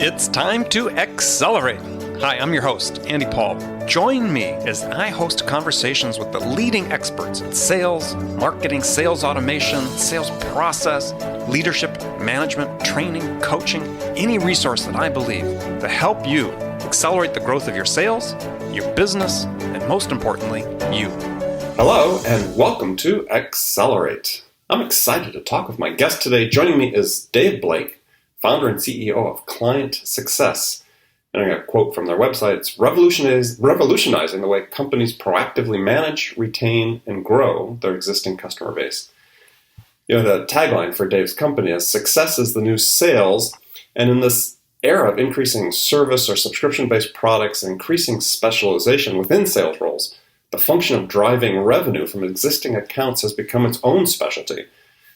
It's time to accelerate. Hi, I'm your host, Andy Paul. Join me as I host conversations with the leading experts in sales, marketing, sales automation, sales process, leadership, management, training, coaching, any resource that I believe to help you accelerate the growth of your sales, your business, and most importantly, you. Hello, and welcome to Accelerate. I'm excited to talk with my guest today. Joining me is Dave Blake, founder and CEO of Client Success. And I got a quote from their website. It's revolutionizing the way companies proactively manage, retain, and grow their existing customer base. You know, the tagline for Dave's company is "Success is the new sales." And in this era of increasing service or subscription-based products and increasing specialization within sales roles, the function of driving revenue from existing accounts has become its own specialty.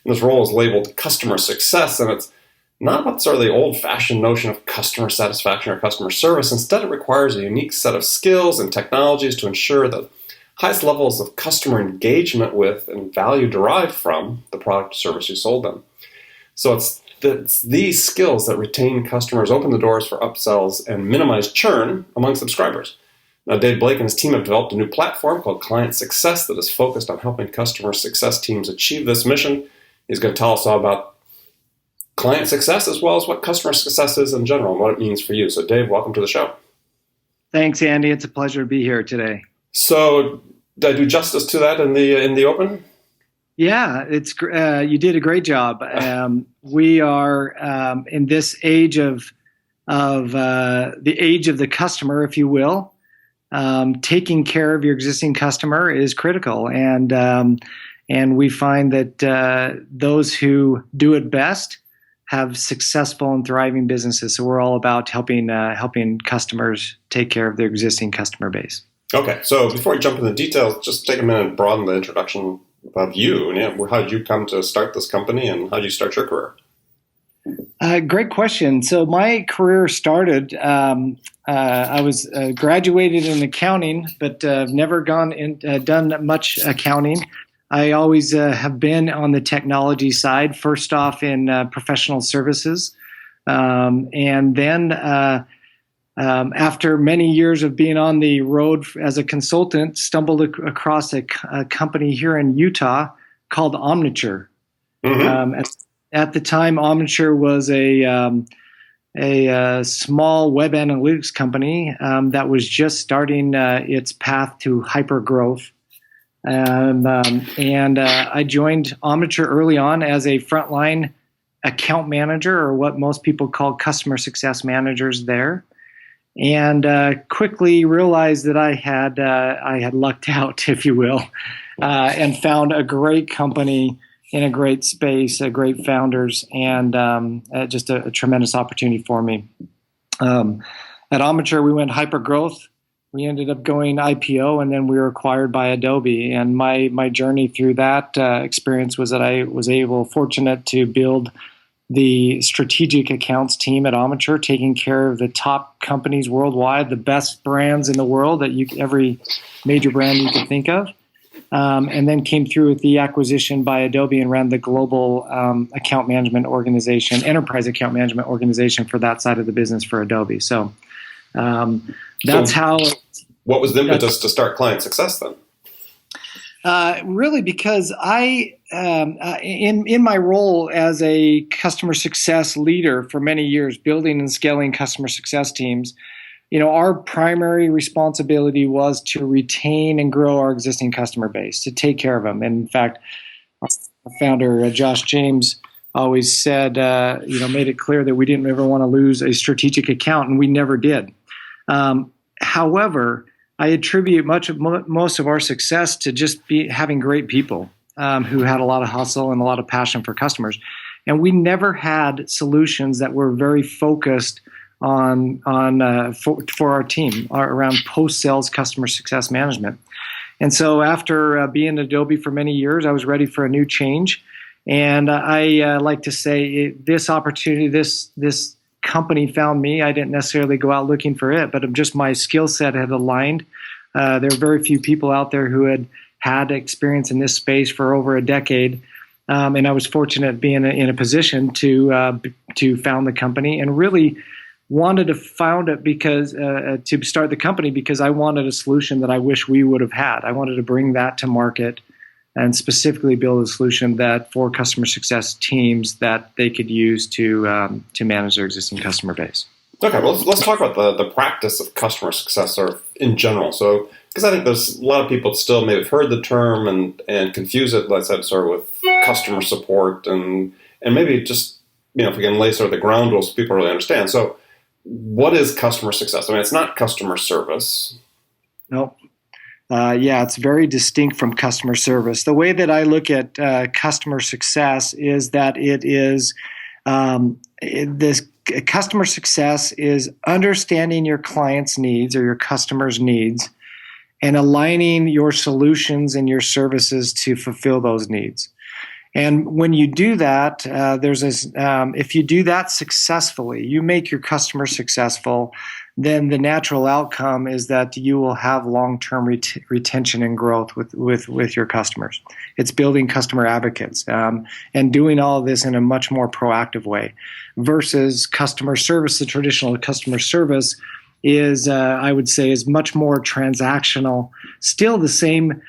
And this role is labeled customer success, and it's not what's sort of the old-fashioned notion of customer satisfaction or customer service. Instead, it requires a unique set of skills and technologies to ensure the highest levels of customer engagement with and value derived from the product or service you sold them. So it's these skills that retain customers, open the doors for upsells, and minimize churn among subscribers. Now, Dave Blake and his team have developed a new platform called Client Success that is focused on helping customer success teams achieve this mission. He's going to tell us all about client success as well as what customer success is in general and what it means for you. So, Dave, welcome to the show. Thanks, Andy. It's a pleasure to be here today. So, did I do justice to that in the open? Yeah, you did a great job. We are in this age of the age of the customer, if you will. Taking care of your existing customer is critical, and we find that those who do it best have successful and thriving businesses. So we're all about helping customers take care of their existing customer base. Okay, so before we jump into the details, just take a minute and broaden the introduction of you. And how did you come to start this company, and how did you start your career? Great question. So my career started. I was graduated in accounting, but never done much accounting. I always have been on the technology side, first off in professional services. And then after many years of being on the road as a consultant, stumbled across a company here in Utah called Omniture. Mm-hmm. At the time, Omniture was a small web analytics company that was just starting its path to hyper growth. And I joined Omniture early on as a frontline account manager, or what most people call customer success managers there, and quickly realized that I had lucked out, if you will, and found a great company in a great space, great founders, and just a tremendous opportunity for me. At Omniture, we went hyper growth. We ended up going IPO, and then we were acquired by Adobe. And my journey through that experience was that I was fortunate to build the strategic accounts team at Omniture, taking care of the top companies worldwide, the best brands in the world, every major brand you could think of. And then came through with the acquisition by Adobe and ran the global account management organization, enterprise account management organization for that side of the business for Adobe. So that's how. What was the impetus to start Client Success then? Really, because I, in my role as a customer success leader for many years, building and scaling customer success teams, our primary responsibility was to retain and grow our existing customer base, to take care of them. And in fact, our founder, Josh James, always said, made it clear that we didn't ever want to lose a strategic account, and we never did. However, I attribute most of our success to just having great people who had a lot of hustle and a lot of passion for customers. And we never had solutions that were very focused for our team around post-sales customer success management. And so after being at Adobe for many years, I was ready for a new change. And I like to say this opportunity, this company found me. I didn't necessarily go out looking for it, but just my skill set had aligned. There are very few people out there who had experience in this space for over a decade. And I was fortunate being in a position to found the company and really wanted to found it because to start the company because I wanted a solution that I wish we would have had. I wanted to bring that to market and specifically build a solution that for customer success teams that they could use to manage their existing customer base. Okay, well, let's talk about the practice of customer success sort of in general. So, because I think there's a lot of people still may have heard the term and confuse it, let's say, sort of with customer support and maybe just, if we can lay sort of the ground rules so people really understand. So, what is customer success? I mean, it's not customer service. Nope. It's very distinct from customer service. The way that I look at customer success is that it is this customer success is understanding your client's needs or your customer's needs and aligning your solutions and your services to fulfill those needs. And when you do that, if you do that successfully, you make your customer successful, then the natural outcome is that you will have long-term retention and growth with your customers. It's building customer advocates and doing all of this in a much more proactive way versus customer service. The traditional customer service is, I would say, is much more transactional, still the same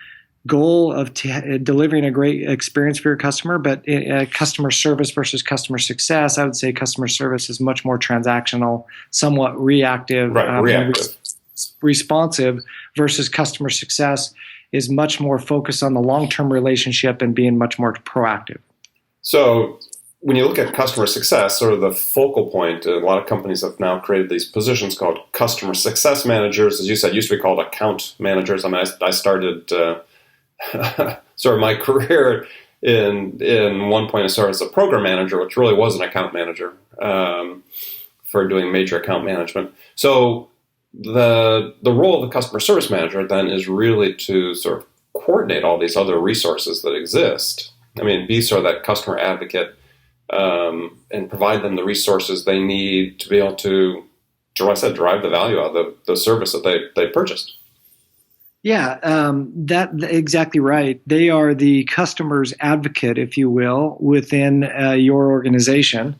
goal of delivering a great experience for your customer, but customer service versus customer success, I would say customer service is much more transactional, somewhat reactive, responsive, versus customer success is much more focused on the long-term relationship and being much more proactive. So when you look at customer success, sort of the focal point, a lot of companies have now created these positions called customer success managers. As you said, used to be called account managers. I mean, I started sort of my career in one point as a program manager, which really was an account manager for doing major account management. So the role of the customer service manager then is really to sort of coordinate all these other resources that exist. I mean, be sort of that customer advocate and provide them the resources they need to be able to, drive the value out of the service that they purchased. Yeah, that's exactly right. They are the customer's advocate, if you will, within your organization.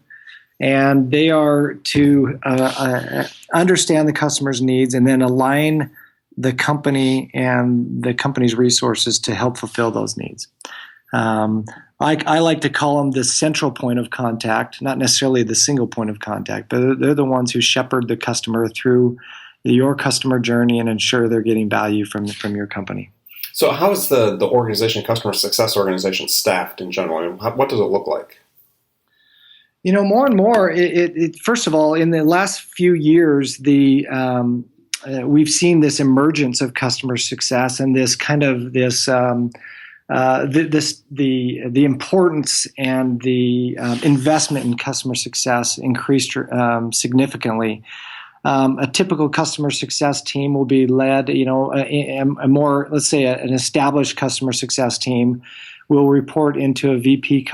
And they are to understand the customer's needs and then align the company and the company's resources to help fulfill those needs. I like to call them the central point of contact, not necessarily the single point of contact, but they're the ones who shepherd the customer through your customer journey and ensure they're getting value from your company. So how is the organization, customer success organization, staffed in general? I mean, what does it look like? More and more, first of all, in the last few years, we've seen this emergence of customer success and this kind of the importance and the investment in customer success increased significantly. A typical customer success team will be led, a more, let's say, an established customer success team will report into a VP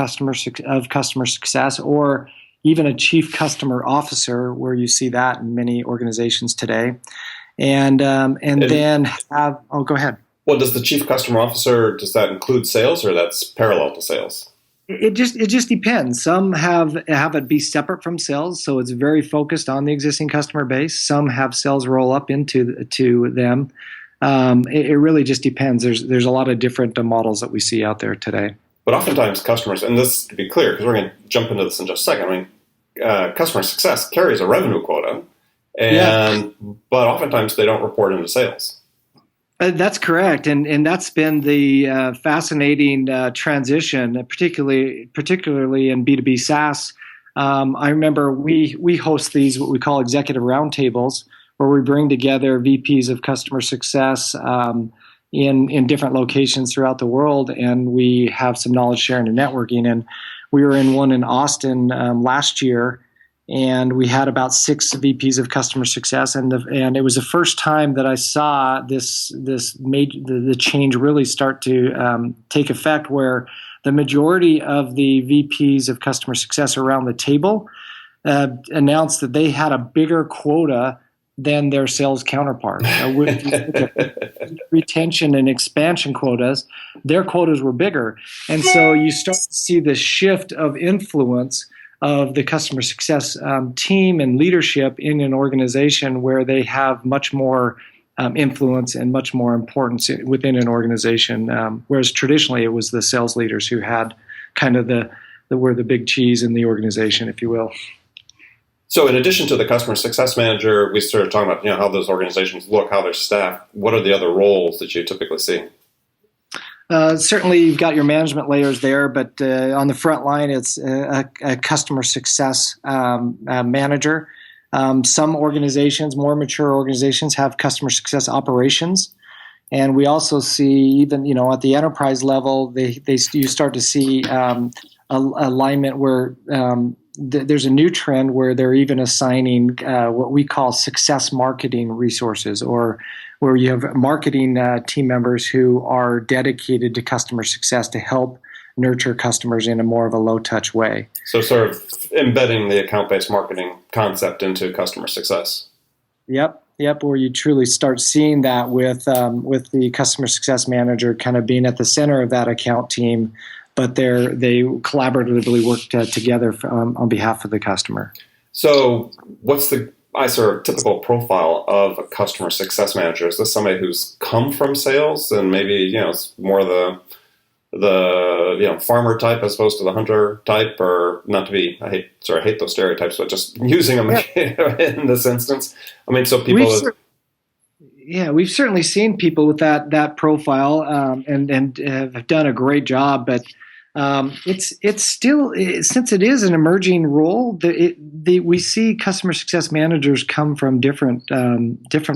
of customer success, or even a chief customer officer, where you see that in many organizations today, and then have. Oh, go ahead. Well, does the chief customer officer, does that include sales, or that's parallel to sales? It just depends. Some have it be separate from sales, so it's very focused on the existing customer base. Some have sales roll up into them. It really just depends. There's a lot of different models that we see out there today. But oftentimes customers, and this to be clear, because we're going to jump into this in just a second. I mean, customer success carries a revenue quota, but oftentimes they don't report into sales. That's correct, and that's been the fascinating transition, particularly in B2B SaaS. I remember we host these what we call executive roundtables, where we bring together VPs of customer success in different locations throughout the world, and we have some knowledge sharing and networking. And we were in one in Austin last year. And we had about 6 VPs of customer success, and it was the first time that I saw the change really start to take effect, where the majority of the VPs of customer success around the table announced that they had a bigger quota than their sales counterpart. With retention and expansion quotas, their quotas were bigger, and so you start to see the shift of influence of the customer success team and leadership in an organization where they have much more influence and much more importance within an organization. Whereas traditionally it was the sales leaders who had kind of were the big cheese in the organization, if you will. So in addition to the customer success manager, we started talking about how those organizations look, how they're staffed. What are the other roles that you typically see? Certainly, you've got your management layers there, but on the front line, it's a customer success manager. Some organizations, more mature organizations, have customer success operations, and we also see even at the enterprise level, you start to see alignment where there's a new trend where they're even assigning what we call success marketing resources, or where you have marketing team members who are dedicated to customer success to help nurture customers in a more of a low-touch way. So sort of embedding the account-based marketing concept into customer success. Yep, where you truly start seeing that with the customer success manager kind of being at the center of that account team, but they collaboratively work together on behalf of the customer. So what's the typical profile of a customer success manager? Is this somebody who's come from sales and maybe it's more the farmer type as opposed to the hunter type, or not to be? I hate those stereotypes, but just using them in this instance. I mean, so people. We've certainly seen people with that profile and have done a great job, but. It's still, since it is an emerging role, we see customer success managers come from different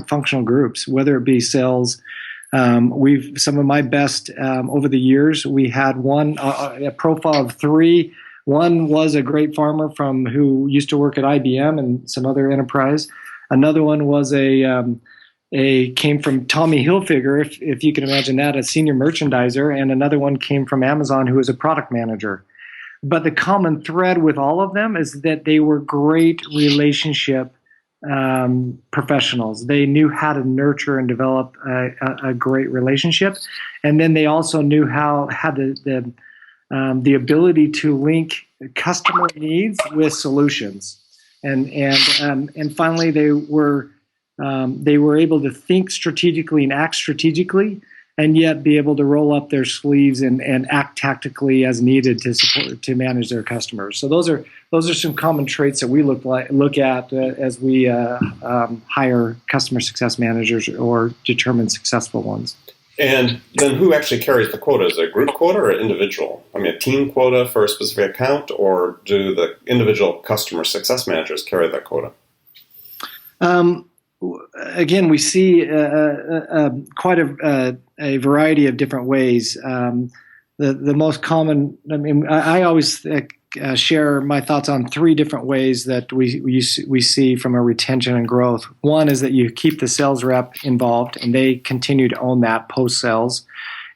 functional groups, whether it be sales. Some of my best over the years. We had a profile of 3. One was a great farmer who used to work at IBM and some other enterprise. Another one was came from Tommy Hilfiger, if you can imagine that, a senior merchandiser, and another one came from Amazon, who was a product manager. But the common thread with all of them is that they were great relationship professionals. They knew how to nurture and develop a great relationship, and then they also had the ability to link customer needs with solutions, and finally they were able to think strategically and act strategically, and yet be able to roll up their sleeves and act tactically as needed to manage their customers. So those are some common traits that we look at as we hire customer success managers or determine successful ones. And then who actually carries the quota? Is it a group quota or individual? I mean, a team quota for a specific account, or do the individual customer success managers carry that quota? Again, we see quite a variety of different ways. The most common, I always share my thoughts on 3 different ways that we see from a retention and growth. One is that you keep the sales rep involved, and they continue to own that post-sales.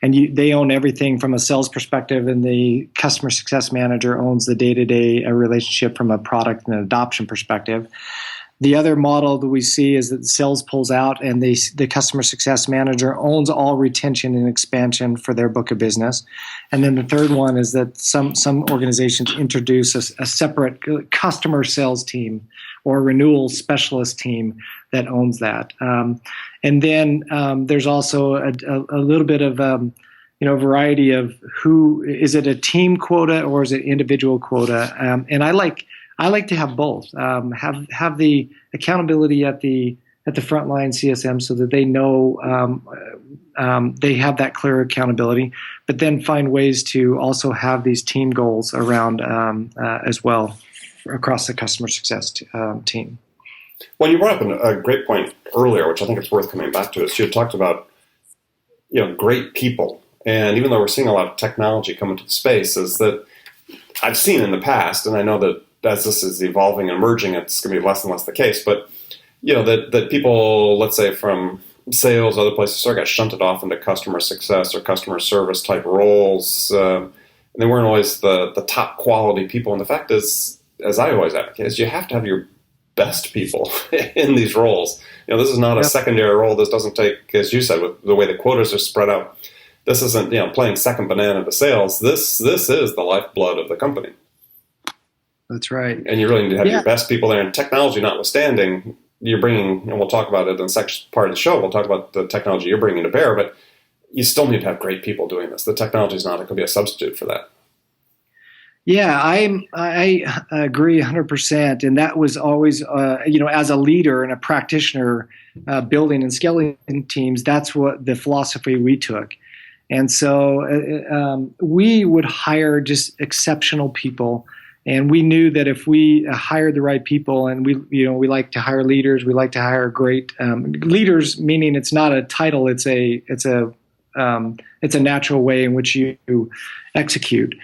And they own everything from a sales perspective, and the customer success manager owns the day-to-day relationship from a product and adoption perspective. The other model that we see is that the sales pulls out, and the customer success manager owns all retention and expansion for their book of business. And then the third one is that some organizations introduce a separate customer sales team or renewal specialist team that owns that. And then there's also a little bit of variety of who is it, a team quota or is it individual quota? And I like to have both. Have the accountability at the frontline CSM so that they know they have that clear accountability, but then find ways to also have these team goals around as well across the customer success team. Well, you brought up a great point earlier, which I think it's worth coming back to. Is you had talked about great people, and even though we're seeing a lot of technology come into the space, is that I've seen in the past, and I know that as this is evolving and emerging, it's going to be less and less the case. But that people, let's say from sales, other places, sort of got shunted off into customer success or customer service type roles. And they weren't always the top quality people. And the fact is, as I always advocate, is you have to have your best people in these roles. This is not a secondary role. This doesn't take, as you said, with the way the quotas are spread out. This isn't playing second banana to sales. This is the lifeblood of the company. That's right. And you really need to have your best people there. And technology notwithstanding, you're bringing, and we'll talk about it in the second part of the show, we'll talk about the technology you're bringing to bear, but you still need to have great people doing this. The technology is not going to be a substitute for that. Yeah, I agree 100%. And that was always, as a leader and a practitioner building and scaling teams, that's what the philosophy we took. And so we would hire just exceptional people. And we knew that if we hired the right people, and we like to hire leaders, we like to hire great leaders, meaning it's not a title, it's a natural way in which you execute.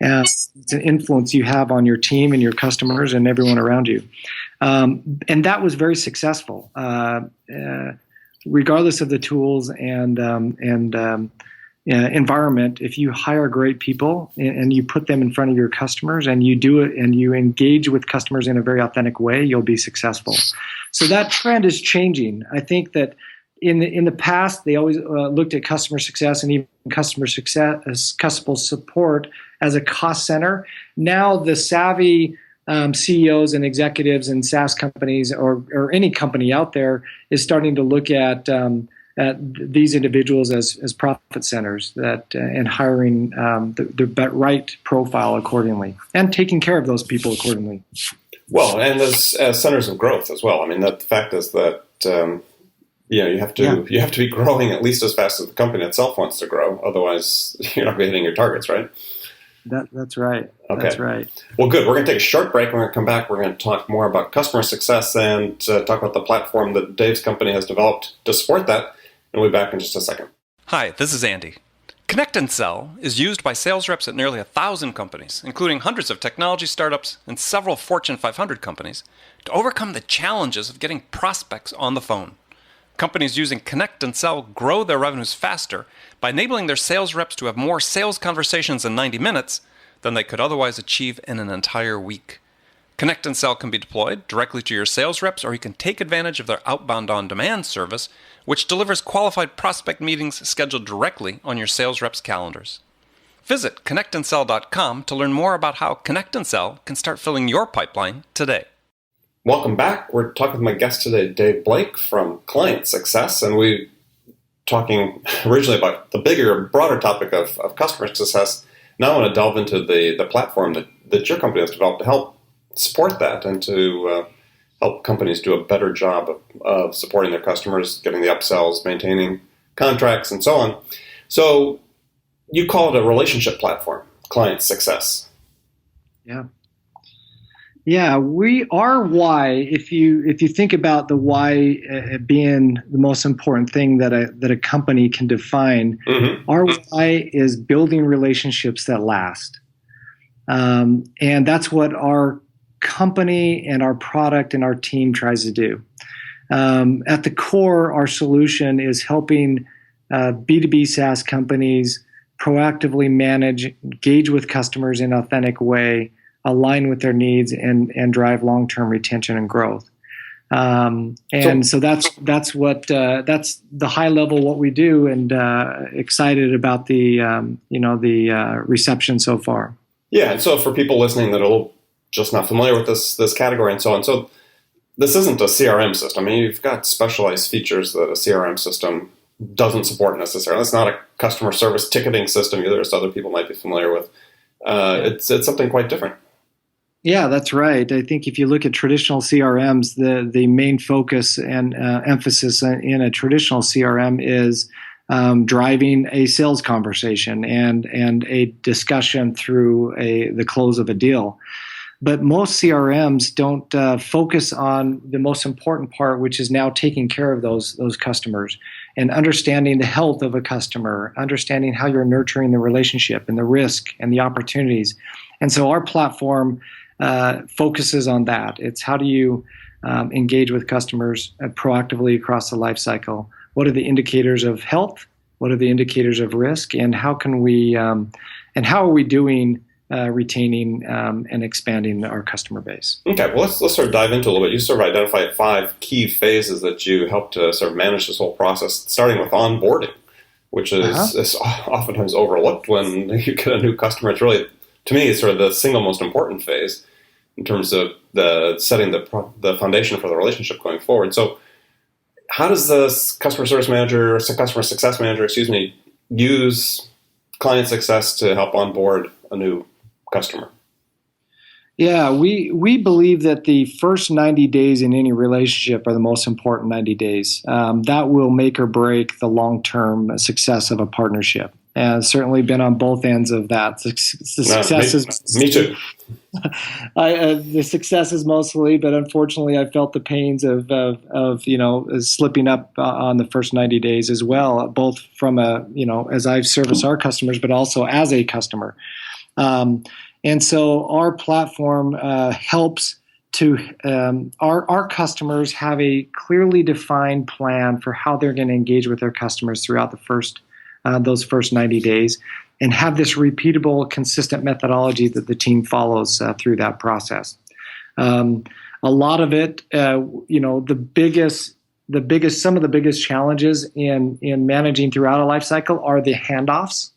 It's an influence you have on your team and your customers and everyone around you. And that was very successful, regardless of the tools and environment. If you hire great people and you put them in front of your customers and you do it and you engage with customers in a very authentic way, you'll be successful. So that trend is changing. I think that in the past, they always looked at customer success and even customer support as a cost center. Now the savvy CEOs and executives in SaaS companies or any company out there is starting to look at these individuals as profit centers and hiring the right profile accordingly and taking care of those people accordingly. Well, and as centers of growth as well. I mean, the fact is that you have to be growing at least as fast as the company itself wants to grow. Otherwise, you're not hitting your targets, right? That's right. Okay. That's right. Well, good. We're going to take a short break. We're going to come back. We're going to talk more about customer success and talk about the platform that Dave's company has developed to support that. And we'll be back in just a second. Hi, this is Andy. Connect and Sell is used by sales reps at nearly 1,000 companies, including hundreds of technology startups and several Fortune 500 companies, to overcome the challenges of getting prospects on the phone. Companies using Connect and Sell grow their revenues faster by enabling their sales reps to have more sales conversations in 90 minutes than they could otherwise achieve in an entire week. Connect and Sell can be deployed directly to your sales reps, or you can take advantage of their outbound on-demand service, which delivers qualified prospect meetings scheduled directly on your sales reps' calendars. Visit connectandsell.com to learn more about how Connect and Sell can start filling your pipeline today. Welcome back. We're talking with my guest today, Dave Blake from Client Success, and we're talking originally about the bigger, broader topic of customer success. Now I want to delve into the platform that your company has developed to help support that and to help companies do a better job of supporting their customers, getting the upsells, maintaining contracts, and so on. So you call it a relationship platform, Client Success. Yeah. Yeah, our why, if you think about the why being the most important thing that a company can define, our why is building relationships that last. And that's what our company and our product and our team tries to do. At the core, our solution is helping B2B SaaS companies proactively manage, engage with customers in an authentic way, align with their needs, and drive long-term retention and growth. So that's the high level what we do, and excited about the reception so far. Yeah, and so for people listening that are just not familiar with this category and so on, so this isn't a CRM system. I mean, you've got specialized features that a CRM system doesn't support necessarily. It's not a customer service ticketing system either, as other people might be familiar with. It's something quite different. Yeah, that's right. I think if you look at traditional CRMs, the main focus and emphasis in a traditional CRM is driving a sales conversation and a discussion through the close of a deal. But most CRMs don't focus on the most important part, which is now taking care of those customers and understanding the health of a customer, understanding how you're nurturing the relationship and the risk and the opportunities. And so our platform focuses on that. It's how do you engage with customers proactively across the life cycle? What are the indicators of health? What are the indicators of risk? And how can we and how are we doing retaining and expanding our customer base? Okay, well, let's sort of dive into a little bit. You sort of identified 5 key phases that you help to sort of manage this whole process, starting with onboarding, which is oftentimes overlooked when you get a new customer. It's really, to me, it's sort of the single most important phase. in terms of the setting the foundation for the relationship going forward. So how does the customer success manager, use client success to help onboard a new customer? Yeah, we believe that the first 90 days in any relationship are the most important 90 days. That will make or break the long-term success of a partnership. And certainly been on both ends of that. The success is me too. The success is mostly, but unfortunately, I felt the pains of slipping up on the first 90 days as well, both from as I service our customers, but also as a customer. And so our platform helps to our customers have a clearly defined plan for how they're going to engage with their customers throughout those first 90 days, and have this repeatable, consistent methodology that the team follows through that process. A lot of it, some of the biggest challenges in managing throughout a life cycle are the handoffs.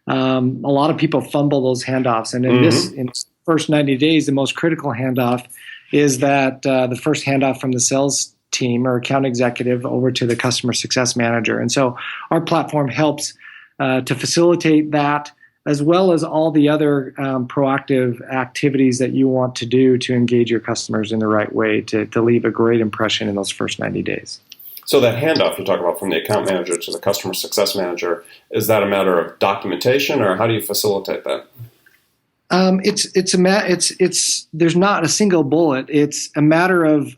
A lot of people fumble those handoffs, and in first 90 days, the most critical handoff is that the first handoff from the sales team or account executive over to the customer success manager. And so our platform helps to facilitate that, as well as all the other proactive activities that you want to do to engage your customers in the right way to leave a great impression in those first 90 days. So that handoff you talk about from the account manager to the customer success manager, is that a matter of documentation, or how do you facilitate that? There's not a single bullet. It's a matter of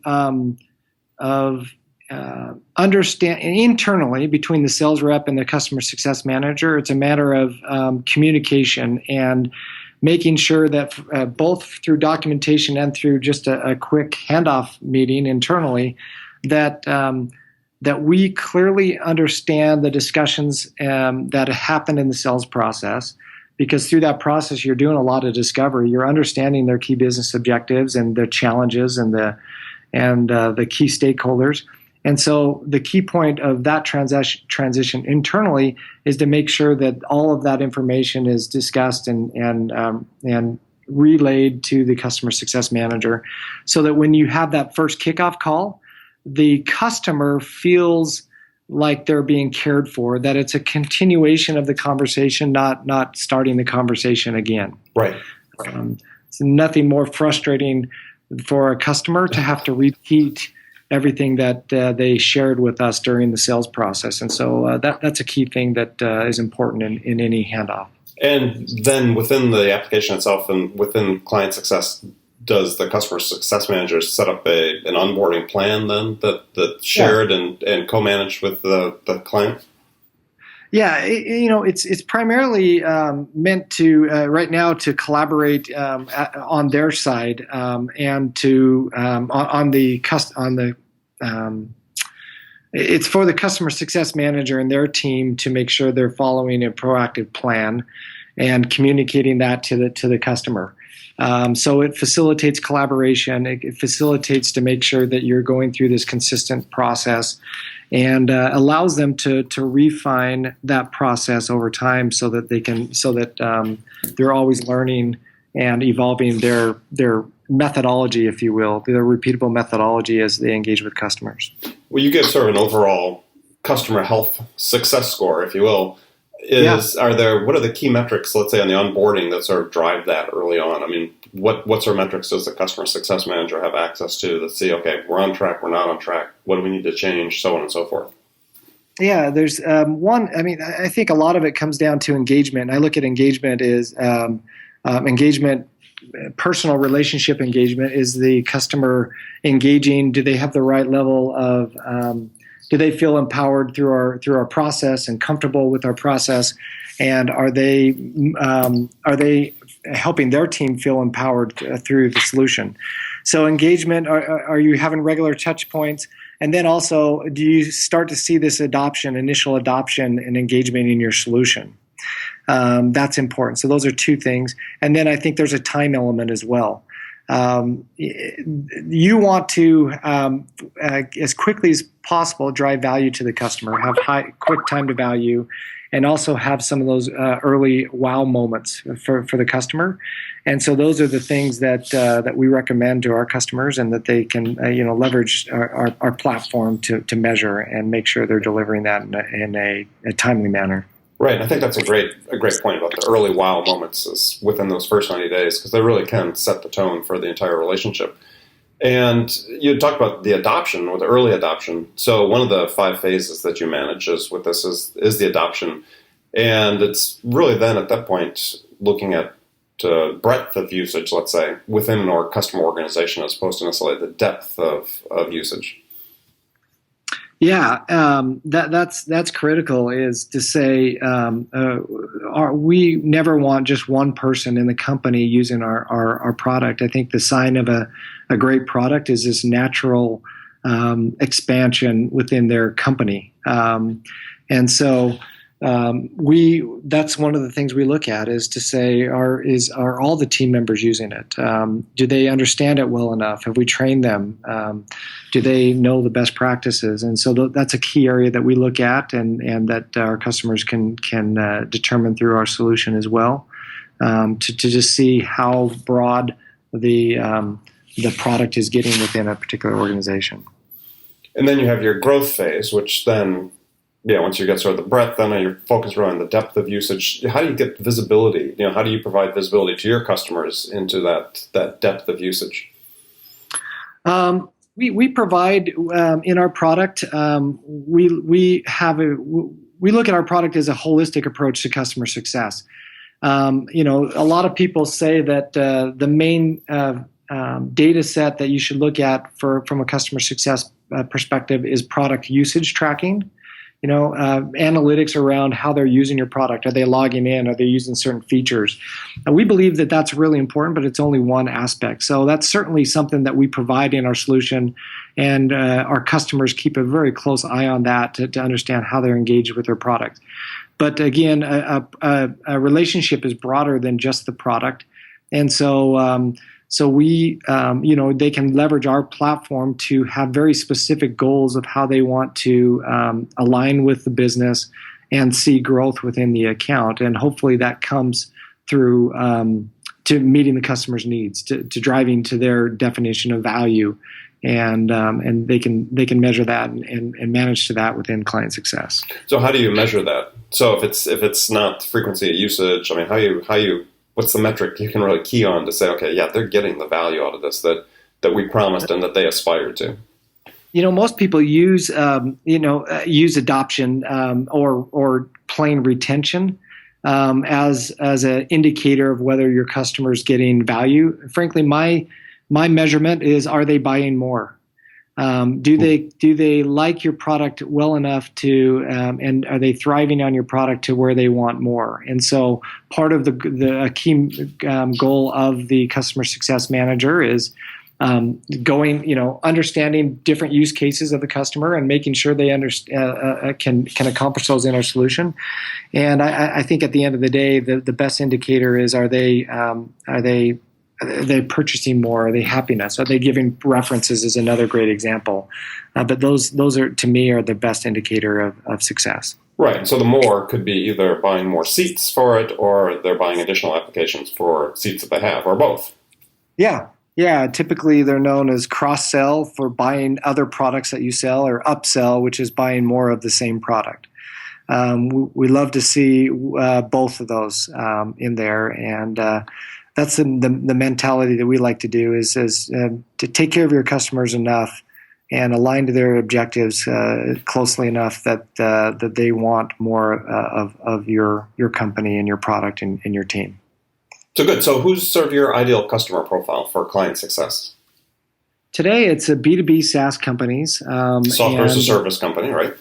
understand internally between the sales rep and the customer success manager. It's a matter of communication and making sure that both through documentation and through just a quick handoff meeting internally, that we clearly understand the discussions that happen in the sales process. Because through that process, you're doing a lot of discovery. You're understanding their key business objectives and their challenges and the key stakeholders. And so the key point of that transition internally is to make sure that all of that information is discussed and relayed to the customer success manager, so that when you have that first kickoff call, the customer feels like they're being cared for, that it's a continuation of the conversation, not starting the conversation again. Right. It's nothing more frustrating for a customer to have to repeat everything that they shared with us during the sales process. And so that's a key thing that is important in any handoff. And then within the application itself and within client success, does the customer success manager set up an onboarding plan then that's shared and co-managed with the client? Yeah, it's primarily meant to right now to collaborate on their side and to it's for the customer success manager and their team to make sure they're following a proactive plan and communicating that to the customer. So it facilitates collaboration. It facilitates to make sure that you're going through this consistent process, and allows them to refine that process over time, so that they're always learning and evolving their methodology, if you will, their repeatable methodology as they engage with customers. Well, you give sort of an overall customer health success score, if you will. What are the key metrics, let's say, on the onboarding that sort of drive that early on? I mean, what sort of metrics does the customer success manager have access to that see, okay, we're on track, we're not on track, what do we need to change, so on and so forth? Yeah, there's I think a lot of it comes down to engagement. I look at engagement as engagement, personal relationship engagement. Is the customer engaging? Do they have the right level of do they feel empowered through our process and comfortable with our process? And are they helping their team feel empowered through the solution? So engagement, are you having regular touch points? And then also, do you start to see this initial adoption and engagement in your solution? That's important. So those are two things. And then I think there's a time element as well. You want to, as quickly as possible, drive value to the customer, have quick time to value, and also have some of those early wow moments for the customer. And so those are the things that we recommend to our customers, and that they can leverage our platform to measure and make sure they're delivering that in a timely manner. Right. I think that's a great point about the early wow moments is within those first 90 days, because they really can set the tone for the entire relationship. And you talked about the adoption or the early adoption. So one of the 5 phases that you manage is the adoption. And it's really then at that point looking at breadth of usage, let's say, within our customer organization, as opposed to necessarily the depth of usage. Yeah, that's critical. Is to say we never want just one person in the company using our product. I think the sign of a great product is this natural expansion within their company, and so that's one of the things we look at, is to say are all the team members using it? Do they understand it well enough? Have we trained them? Do they know the best practices? And so that's a key area that we look at, and that our customers can determine through our solution as well, to just see how broad the product is getting within a particular organization. And then you have your growth phase, which then, once you get sort of the breadth, then you're focused around the depth of usage. How do you get visibility? How do you provide visibility to your customers into that depth of usage? We provide in our product. We look at our product as a holistic approach to customer success. A lot of people say that the main data set that you should look at from a customer success perspective is product usage tracking. Analytics around how they're using your product. Are they logging in? Are they using certain features? We believe that that's really important, but it's only one aspect. So that's certainly something that we provide in our solution, and our customers keep a very close eye on that to understand how they're engaged with their product. But again, a relationship is broader than just the product, and so we, they can leverage our platform to have very specific goals of how they want to align with the business and see growth within the account. And hopefully that comes through to meeting the customer's needs, to driving to their definition of value, and they can measure that and manage to that within client success. So how do you measure that? So if it's not frequency of usage, how you what's the metric you can really key on to say, okay, yeah, they're getting the value out of this that we promised and that they aspired to? Most people use adoption or plain retention as an indicator of whether your customer is getting value. Frankly, my measurement is, are they buying more? Do they like your product well enough to, and are they thriving on your product to where they want more? And so part of the key goal of the customer success manager is understanding different use cases of the customer and making sure they can accomplish those in our solution. And I think at the end of the day, the best indicator is, are they purchasing more? Are they happiness? Are they giving references? Is another great example. But those are, to me, are the best indicator of success. Right. So the more could be either buying more seats for it, or they're buying additional applications for seats that they have, or both. Yeah. Typically, they're known as cross-sell for buying other products that you sell, or upsell, which is buying more of the same product. We love to see both of those in there, and that's the mentality that we like to do is to take care of your customers enough and align to their objectives closely enough that they want more of your company and your product and your team. So good. So who's sort of your ideal customer profile for client success? Today, it's a B2B SaaS companies. Software as a service company, right?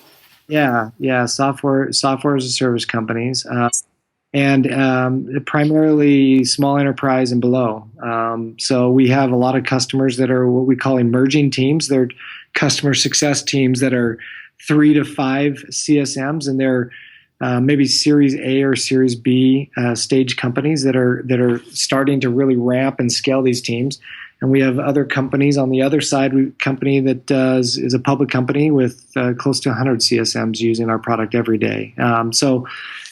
Yeah. Software as a service companies. And primarily small enterprise and below. So we have a lot of customers that are what we call emerging teams. They're customer success teams that are 3 to 5 CSMs, and they're maybe Series A or Series B stage companies that are starting to really ramp and scale these teams. And we have other companies on the other side. Company that is a public company with close to 100 CSMs using our product every day.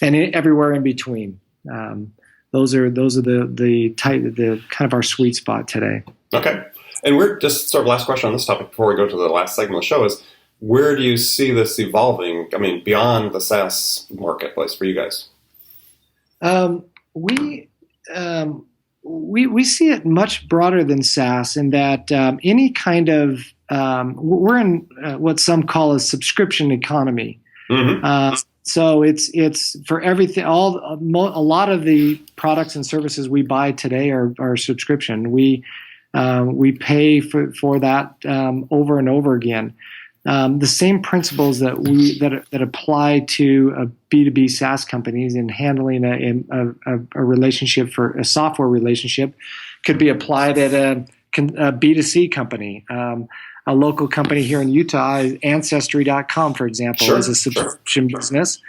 Everywhere in between. Those are the kind of our sweet spot today. Okay. And we're just sort of last question on this topic before we go to the last segment of the show is, where do you see this evolving? I mean, beyond the SaaS marketplace for you guys? We see it much broader than SaaS in that any kind of we're in what some call a subscription economy. Mm-hmm. So it's for everything. A lot of the products and services we buy today are subscription. We pay for that over and over again. The same principles that apply to B2B SaaS companies in handling a relationship for a software relationship could be applied at a B2C company. A local company here in Utah, Ancestry.com, for example, is a subscription business,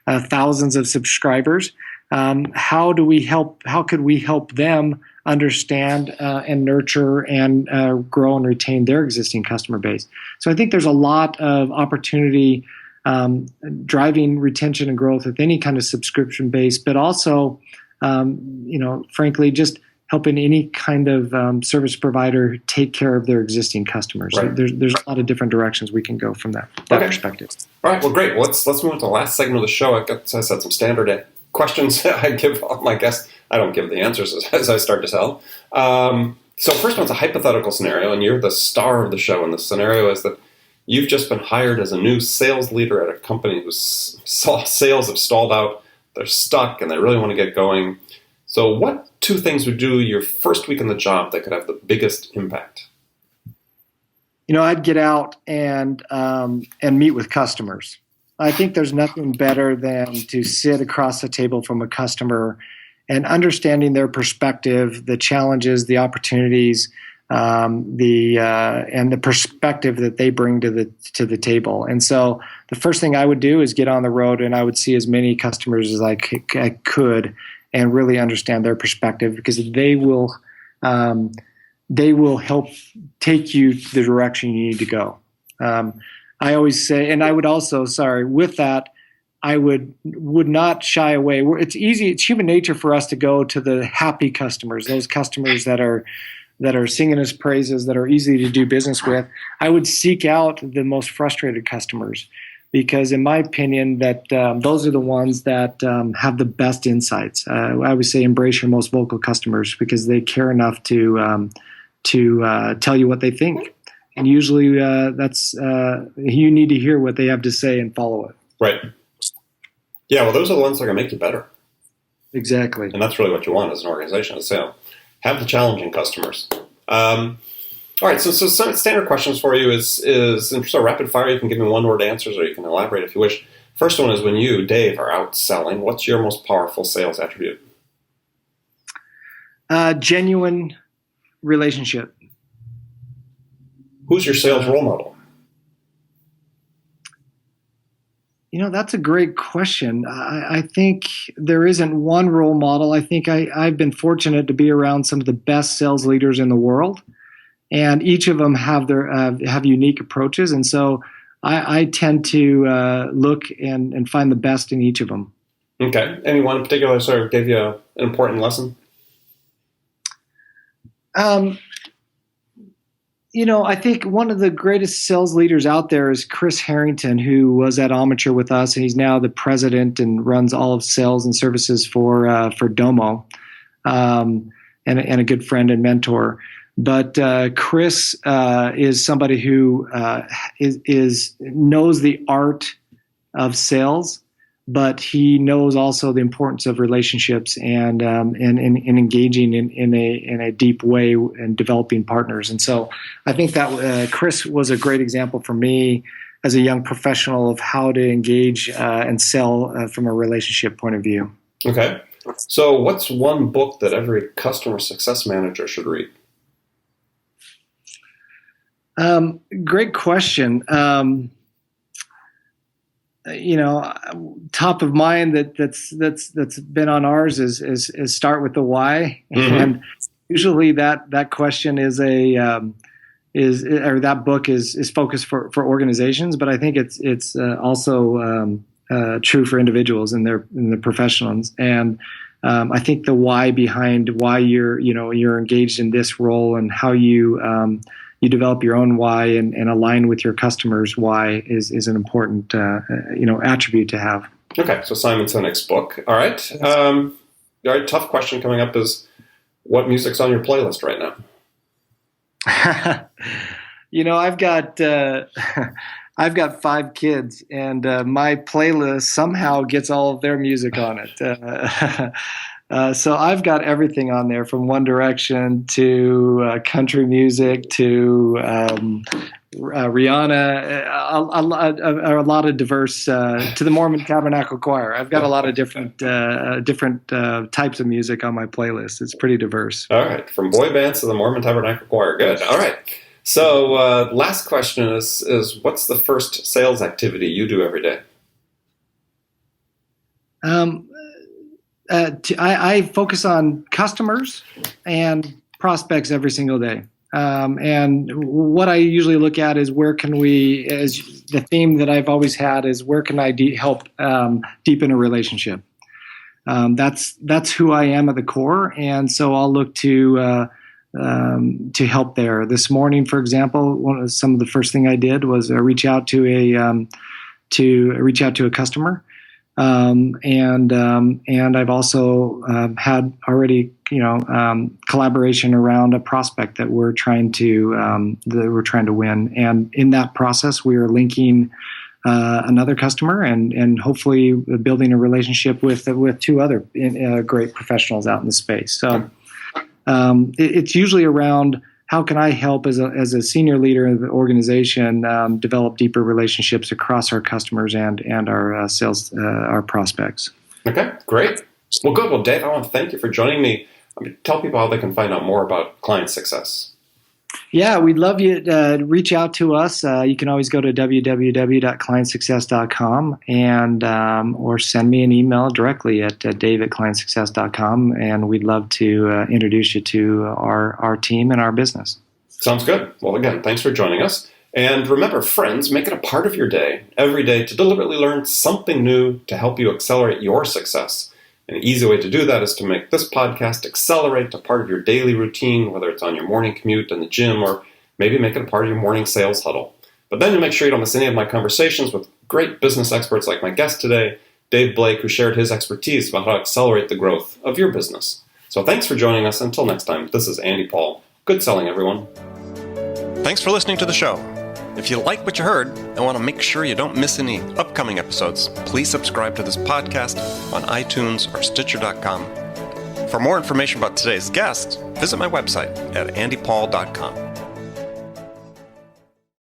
thousands of subscribers. How could we help them understand and nurture and grow and retain their existing customer base? So I think there's a lot of opportunity driving retention and growth with any kind of subscription base, but also, frankly, just helping any kind of service provider take care of their existing customers. Right. There's a lot of different directions we can go from that perspective. All right. Well, great. Well, let's move to the last segment of the show. I said some standard questions I give all my guests. I don't give the answers as I start to tell. So first one's a hypothetical scenario, and you're the star of the show. And the scenario is that you've just been hired as a new sales leader at a company whose sales have stalled out. They're stuck, and they really want to get going. So what two things would do your first week in the job that could have the biggest impact? I'd get out and meet with customers. I think there's nothing better than to sit across the table from a customer and understanding their perspective, the challenges, the opportunities, and the perspective that they bring to the table. And so the first thing I would do is get on the road, and I would see as many customers as I could and really understand their perspective, because they will help take you to the direction you need to go. I always say, and I would also, with that, I would not shy away. It's human nature for us to go to the happy customers, those customers that are singing us praises, that are easy to do business with. I would seek out the most frustrated customers, because in my opinion, that those are the ones that have the best insights. I would say embrace your most vocal customers, because they care enough to tell you what they think. And usually that's you need to hear what they have to say and follow it. Right. Yeah, well, those are the ones that are going to make you better. Exactly. And that's really what you want as an organization. So have the challenging customers. All right, so some standard questions for you is so rapid fire. You can give me one-word answers, or you can elaborate if you wish. First one is, when you, Dave, are out selling, what's your most powerful sales attribute? Genuine relationship. Who's your sales role model? That's a great question. I think there isn't one role model. I think I've been fortunate to be around some of the best sales leaders in the world, and each of them have unique approaches. And so I tend to look and find the best in each of them. Okay. Anyone in particular sort of gave you an important lesson? I think one of the greatest sales leaders out there is Chris Harrington, who was at Omniture with us, and he's now the president and runs all of sales and services for Domo, and a good friend and mentor. But Chris is somebody who knows the art of sales, but he knows also the importance of relationships and engaging in a deep way and developing partners. And so I think that Chris was a great example for me as a young professional of how to engage and sell from a relationship point of view. Okay. So what's one book that every customer success manager should read? Great question. Top of mind that's been on ours is Start with the Why. Mm-hmm. Usually that question is that book is focused for organizations, but I think it's also true for individuals in their professionals. And I think the why behind why you're engaged in this role and how you develop your own why and align with your customers' why is an important attribute to have. Okay, so Simon Sinek's book. All right. All right. Tough question coming up is, what music's on your playlist right now? I've got 5 kids, and my playlist somehow gets all of their music on it. So I've got everything on there, from One Direction to country music to Rihanna, a lot of diverse, to the Mormon Tabernacle Choir. I've got a lot of different types of music on my playlist. It's pretty diverse. All right, from boy bands to the Mormon Tabernacle Choir. Good. All right. So last question is what's the first sales activity you do every day? I focus on customers and prospects every single day. And what I usually look at is where can we, as the theme that I've always had is where can I help deepen a relationship? That's who I am at the core. And so I'll look to help there. This morning, for example, some of the first thing I did was reach out to a customer. And I've also had already, collaboration around a prospect that we're trying to win. And in that process, we are linking another customer and hopefully building a relationship with 2 other great professionals out in the space. So it's usually around, how can I help as a senior leader of the organization develop deeper relationships across our customers and our sales, our prospects? Okay, great. Well, good. Well, Dave, I want to thank you for joining me. Tell people how they can find out more about Client Success. Yeah, we'd love you to reach out to us. You can always go to www.clientsuccess.com and or send me an email directly at dave@clientsuccess.com, and we'd love to introduce you to our team and our business. Sounds good. Well, again, thanks for joining us. And remember, friends, make it a part of your day, every day, to deliberately learn something new to help you accelerate your success. An easy way to do that is to make this podcast accelerate a part of your daily routine, whether it's on your morning commute in the gym, or maybe make it a part of your morning sales huddle. But then to make sure you don't miss any of my conversations with great business experts like my guest today, Dave Blake, who shared his expertise about how to accelerate the growth of your business. So thanks for joining us. Until next time, this is Andy Paul. Good selling, everyone. Thanks for listening to the show. If you like what you heard and want to make sure you don't miss any upcoming episodes, please subscribe to this podcast on iTunes or Stitcher.com. For more information about today's guest, visit my website at andypaul.com.